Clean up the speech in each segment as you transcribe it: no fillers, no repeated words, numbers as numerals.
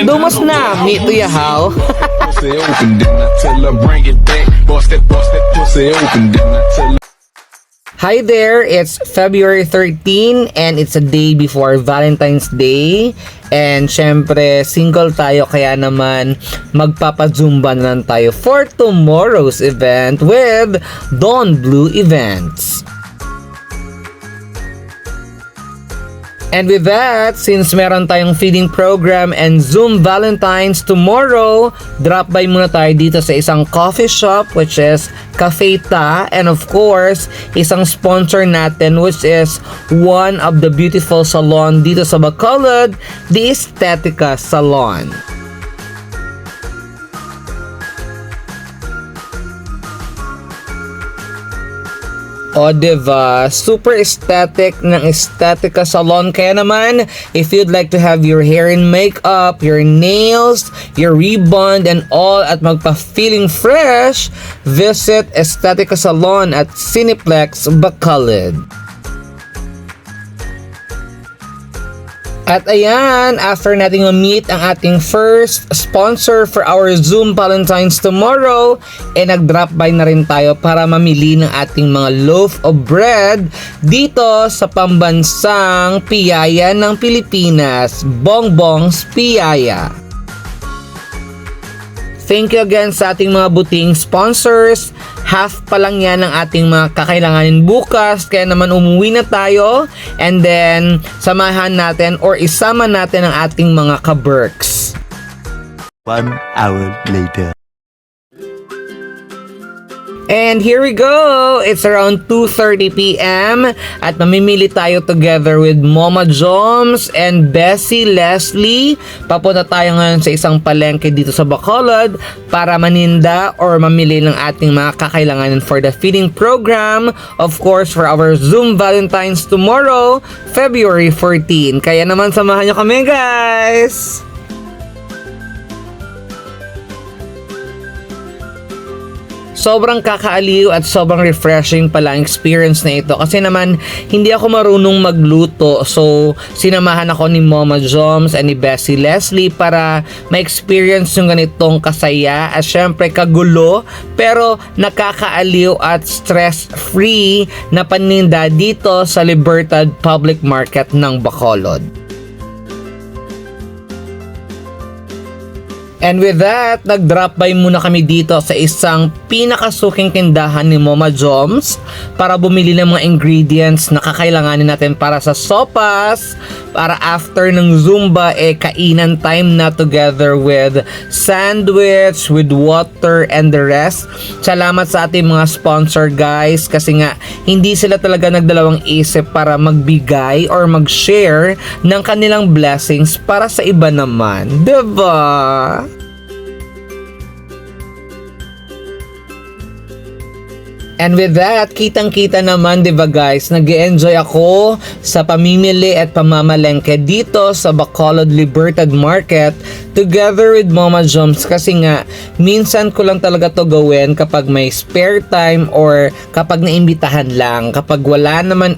Dumas na, meet to ya how? Pussy open, then I tell her bring it back. Bust that pussy open, then I tell her. Hi there, it's February 13 and it's a day before Valentine's Day. And syempre, single tayo kaya naman magpapazumba na lang tayo for tomorrow's event with Dawn Blue Events. And with that, since meron tayong feeding program and Zoom Valentine's tomorrow, drop by muna tayo dito sa isang coffee shop which is Cafe Ta, and of course, isang sponsor natin which is one of the beautiful salon dito sa Bacolod, the Estetica Salon. O diba, super aesthetic ng Estetica Salon. Kaya naman, if you'd like to have your hair and makeup, your nails, your rebond and all at magpa-feeling fresh, visit Estetica Salon at Cineplex, Bacolod. At ayan, after nating ma-meet ang ating first sponsor for our Zoom Valentine's tomorrow, nag-drop by na rin tayo para mamili ng ating mga loaf of bread dito sa pambansang piyaya ng Pilipinas, Bongbong's Piyaya. Thank you again sa ating mga buting sponsors. Half pa lang yan ng ating mga kakailanganin bukas. Kaya naman umuwi na tayo. And then, samahan natin or isama natin ang ating mga ka-berks. 1 hour later. And here we go! It's around 2:30 p.m. at mamimili tayo together with Mama Joms and Bessie Leslie. Papunta tayo ngayon sa isang palengke dito sa Bacolod para maninda or mamili ng ating mga kakailanganin for the feeding program. Of course, for our Zoom Valentine's tomorrow, February 14. Kaya naman samahan nyo kami, guys! Sobrang kakaaliw at sobrang refreshing pala ang experience na ito kasi naman hindi ako marunong magluto, so sinamahan ako ni Mama Joms and ni Bessie Leslie para ma-experience yung ganitong kasaya at syempre kagulo pero nakakaaliw at stress-free na paninda dito sa Libertad Public Market ng Bacolod. And with that, nag-drop by muna kami dito sa isang pinakasuking tindahan ni Mama Joms para bumili ng mga ingredients na kakailanganin natin para sa sopas, para after ng Zumba, kainan time na together with sandwich, with water, and the rest. Salamat sa ating mga sponsor, guys, kasi nga, hindi sila talaga nagdalawang isip para magbigay or mag-share ng kanilang blessings para sa iba naman. Diba? And with that, kitang-kita naman, diba guys, nag-enjoy ako sa pamimili at pamamalengke dito sa Bacolod Libertad Market together with Mama Joms kasi nga, minsan ko lang talaga to gawin kapag may spare time or kapag naimbitahan lang. Kapag wala naman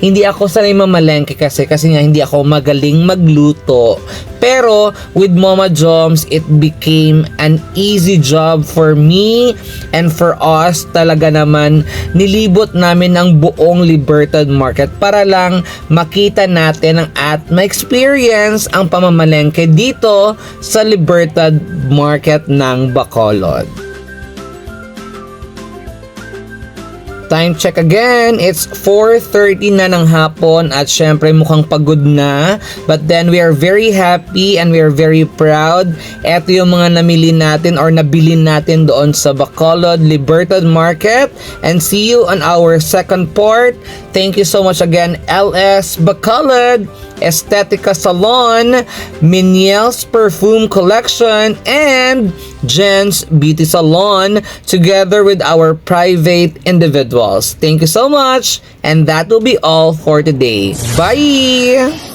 hindi ako sanay mamalengke kasi nga hindi ako magaling magluto. Pero with Mama Joms, it became an easy job for me and for us. Talaga naman, nilibot namin ang buong Libertad Market para lang makita natin at ma-experience ang pamamalengke dito sa Libertad Market ng Bacolod. Time check again, it's 4:30 na ng hapon at syempre mukhang pagod na. But then we are very happy and we are very proud. Ito yung mga namili natin or nabili natin doon sa Bacolod Libertad Market. And see you on our second part. Thank you so much again, LS Bacolod, Estetica Salon, Miniel's Perfume Collection, and Jen's Beauty Salon together with our private individuals. Thank you so much, and that will be all for today. Bye!